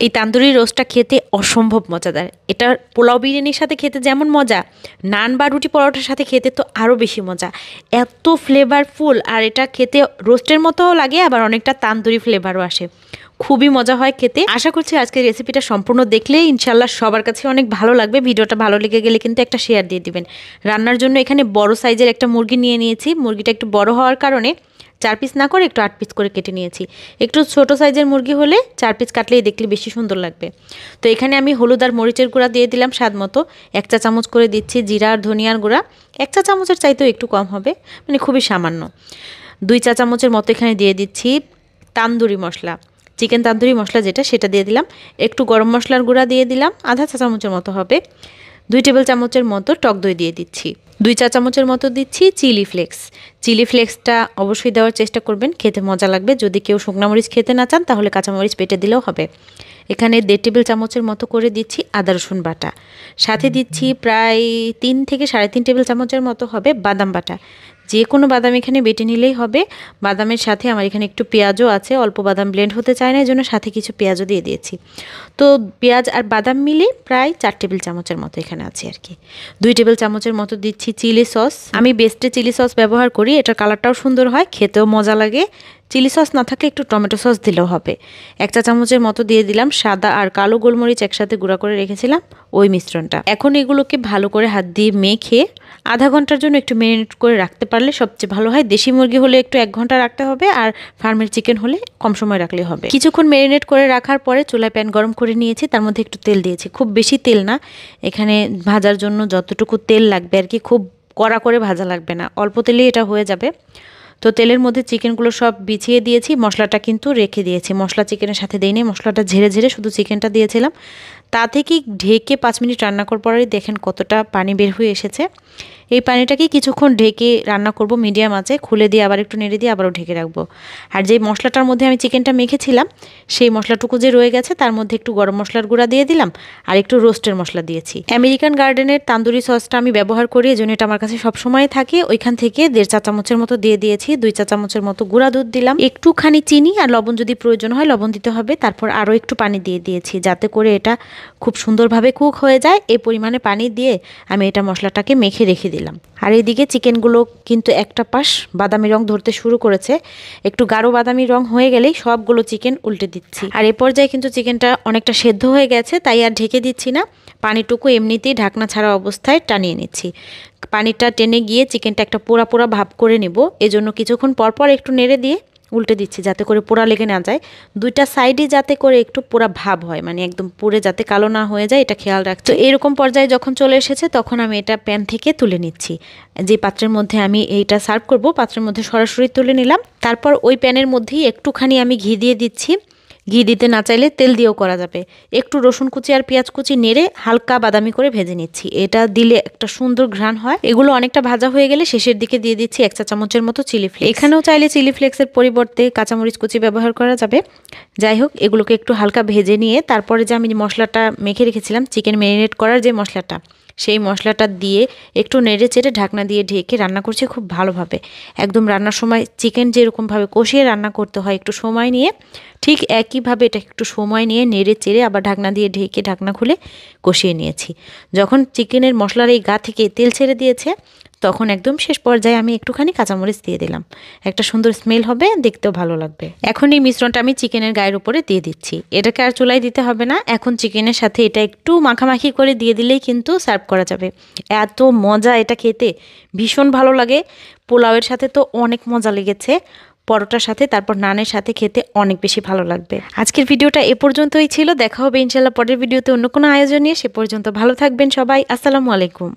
এই তান্দুরি রোস্টটা খেতে অসম্ভব মজাদার। এটা পোলাও বিরিয়ানির সাথে খেতে যেমন মজা, নান বা রুটি পরোটার সাথে খেতে তো আরও বেশি মজা। এত ফ্লেভারফুল, আর এটা খেতে রোস্টের মতোও লাগে, আবার অনেকটা তান্দুরি ফ্লেভারও আসে। খুবই মজা হয় খেতে। আশা করছি আজকের রেসিপিটা সম্পূর্ণ দেখলে ইনশাল্লাহ সবার কাছে অনেক ভালো লাগবে। ভিডিওটা ভালো লেগে গেলে কিন্তু একটা শেয়ার দিয়ে দিবেন। রান্নার জন্য এখানে বড় সাইজের একটা মুরগি নিয়ে নিয়েছি। মুরগিটা একটু বড় হওয়ার কারণে 4 পিস না করে একটু 8 পিস করে কেটে নিয়েছি। একটু ছোট সাইজের মুরগি হলে 4 পিস কাটলেই দেখলে বেশি সুন্দর লাগবে। তো এখানে আমি হলুদ আর মরিচের গুঁড়া দিয়ে দিলাম স্বাদ মতো। 1 চা চামচ করে দিচ্ছি জিরা আর ধনিয়ার গুঁড়া। 1 চা চামচের চাইতেও একটু কম হবে, মানে খুবই সামান্য। 2 চা চামচের মতো এখানে দিয়ে দিচ্ছি তান্দুরি মশলা, চিকেন তান্দুরি মশলা যেটা, সেটা দিয়ে দিলাম। একটু গরম মশলার গুঁড়া দিয়ে দিলাম, আধা চা চামচের মতো হবে। 2 টেবিল চামচের মতো টক দই দিয়ে দিচ্ছি। 2 চা চামচের মতো দিচ্ছি চিলি ফ্লেক্স। চিলি ফ্লেক্সটা অবশ্যই দেওয়ার চেষ্টা করবেন, খেতে মজা লাগবে। যদি কেউ শুকনো মরিচ খেতে না চান তাহলে কাঁচামরিচ বেটে দিলেও হবে। এখানে 1.5 টেবিল চামচের মতো করে দিচ্ছি আদা রসুন বাটা। সাথে দিচ্ছি প্রায় 3 থেকে 3.5 টেবিল চামচের মতো হবে বাদাম বাটা। যে কোনো বাদাম এখানে বেটে নিলেই হবে। বাদামের সাথে আমার এখানে একটু পেঁয়াজও আছে, অল্প বাদাম ব্লেন্ড হতে চায় না, এই জন্য সাথে কিছু পেঁয়াজও দিয়ে দিয়েছি। তো পেঁয়াজ আর বাদাম মিলিয়ে প্রায় 4 টেবিল চামচের মতো এখানে আছে আর কি। 2 টেবিল চামচের মতো দিচ্ছি চিলি সস। আমি বেস্টে চিলি সস ব্যবহার করি, এটার কালারটাও সুন্দর হয়, খেতেও মজা লাগে। চিলি সস না থাকলে একটু টমেটো সস দিলেও হবে। 1 চা চামচের মতো দিয়ে দিলাম সাদা আর কালো গোলমরিচ একসাথে গুঁড়া করে রেখেছিলাম ওই মিশ্রণটা। এখন এগুলোকে ভালো করে হাত দিয়ে মেখে আধা ঘন্টার জন্য একটু ম্যারিনেট করে রাখতে পারলে সবচেয়ে ভালো হয়। দেশি মুরগি হলে একটু 1 ঘন্টা রাখতে হবে, আর ফার্মের চিকেন হলে কম সময় রাখলে হবে। কিছুক্ষণ ম্যারিনেট করে রাখার পরে চুলায় প্যান গরম করে নিয়েছি, তার মধ্যে একটু তেল দিয়েছি। খুব বেশি তেল না, এখানে ভাজার জন্য যতটুকু তেল লাগবে আর কি, খুব কড়া করে ভাজা লাগবে না, অল্প তেলেই এটা হয়ে যাবে। তো তেলের মধ্যে চিকেনগুলো সব বিছিয়ে দিয়েছি, মশলাটা কিন্তু রেখে দিয়েছি। মশলা চিকেনের সাথে দিইনি, মশলাটা ঝেড়ে ঝেড়ে শুধু চিকেনটা দিয়েছিলাম। তা থেকেই ঢেকে 5 মিনিট রান্না করার পরেই দেখেন কতটা পানি বের হয়ে এসেছে। এই পানিটাকে কিছুক্ষণ ঢেকে রান্না করব মিডিয়াম আঁচে, খুলে দিয়ে আবার একটু নেড়ে দিয়ে আবারও ঢেকে রাখবো। আর যে মশলাটার মধ্যে আমি চিকেনটা মেখেছিলাম, সেই মশলাটুকু যে রয়ে গেছে তার মধ্যে একটু গরম মশলার গুঁড়া দিয়ে দিলাম, আর একটু রোস্টের মশলা দিয়েছি। আমেরিকান গার্ডেনের তান্দুরি সসটা আমি ব্যবহার করি, এজন্য এটা আমার কাছে সবসময় থাকে। ওইখান থেকে 1.5 চা চামচের মতো দিয়ে দিয়েছি। 2 চা চামচের মতো গুঁড়া দুধ দিলাম, একটুখানি চিনি আর লবণ যদি প্রয়োজন হয় লবণ দিতে হবে। তারপর আরও একটু পানি দিয়ে দিয়েছি, যাতে করে এটা খুব সুন্দরভাবে কুক হয়ে যায়। এই পরিমাণে পানি দিয়ে আমি এটা মশলাটাকে মেখে রেখে দিলাম। আর এইদিকে চিকেনগুলো কিন্তু একটা পাশ বাদামি রং ধরতে শুরু করেছে। একটু গাঢ় বাদামি রং হয়ে গেলেই সবগুলো চিকেন উল্টে দিচ্ছি। আর এ পর্যায়ে কিন্তু চিকেনটা অনেকটা সেদ্ধ হয়ে গেছে, তাই আর ঢেকে দিচ্ছি না। পানিটুকু এমনিতেই ঢাকনা ছাড়া অবস্থায় টানিয়ে নিচ্ছি। পানিটা টেনে গিয়ে চিকেনটা একটা পোড়া পোড়া ভাব করে নেব, এজন্য কিছুক্ষণ পরপর একটু নেড়ে দিয়ে উল্টে দিচ্ছি, যাতে করে পোড়া লেগে না যায়। 2টা সাইডে যাতে করে একটু পোড়া ভাব হয়, মানে একদম পুড়ে যাতে কালো না হয়ে যায়, এটা খেয়াল রাখছি। তো এরকম পর্যায়ে যখন চলে এসেছে তখন আমি এটা প্যান থেকে তুলে নিচ্ছি। যে পাত্রের মধ্যে আমি এইটা সার্ভ করব, পাত্রের মধ্যে সরাসরি তুলে নিলাম। তারপর ওই প্যানের মধ্যেই একটুখানি আমি ঘি দিয়ে দিচ্ছি। ঘি দিতে না চাইলে তেল দিয়েও করা যাবে। একটু রসুন কুচি আর পেঁয়াজ কুচি নেড়ে হালকা বাদামি করে ভেজে নিচ্ছি, এটা দিলে একটা সুন্দর ঘ্রাণ হয়। এগুলো অনেকটা ভাজা হয়ে গেলে শেষের দিকে দিয়ে দিচ্ছি 1 চা চামচের মতো চিলি ফ্লেক্স। এখানেও চাইলে চিলি ফ্লেক্সের পরিবর্তে কাঁচামরিচ কুচি ব্যবহার করা যাবে। যাই হোক, এগুলোকে একটু হালকা ভেজে নিয়ে তারপরে যে আমি মশলাটা মেখে রেখেছিলাম, চিকেন ম্যারিনেট করার যে মশলাটা, সেই মশলাটা দিয়ে একটু নেড়ে চেড়ে ঢাকনা দিয়ে ঢেকে রান্না করছি খুব ভালোভাবে। একদম রান্নার সময় চিকেন যেরকমভাবে কষিয়ে রান্না করতে হয় একটু সময় নিয়ে, ঠিক একইভাবে এটা একটু সময় নিয়ে নেড়ে চেড়ে আবার ঢাকনা দিয়ে ঢেকে ঢাকনা খুলে কষিয়ে নিয়েছি। যখন চিকেনের মশলার এই গা থেকে তেল ছেড়ে দিয়েছে, তখন একদম শেষ পর্যায়ে আমি একটুখানি কাঁচামরিচ দিয়ে দিলাম। একটা সুন্দর স্মেল হবে, দেখতেও ভালো লাগবে। এখন এই মিশ্রণটা আমি চিকেনের গায়ের উপরে দিয়ে দিচ্ছি। এটাকে আর চুলায় দিতে হবে না, এখন চিকেনের সাথে এটা একটু মাখামাখি করে দিয়ে দিলেই কিন্তু সার্ভ করা যাবে। এত মজা এটা খেতে, ভীষণ ভালো লাগে। পোলাওয়ের সাথে তো অনেক মজা লেগেছে, পরোটার সাথে, তারপর নানের সাথে খেতে অনেক বেশি ভালো লাগবে। আজকের ভিডিওটা এ পর্যন্তই ছিল। দেখা হবে ইনশাল্লাহ পরের ভিডিওতে অন্য কোনো আয়োজন নিয়ে। সে পর্যন্ত ভালো থাকবেন সবাই। আসসালামু আলাইকুম।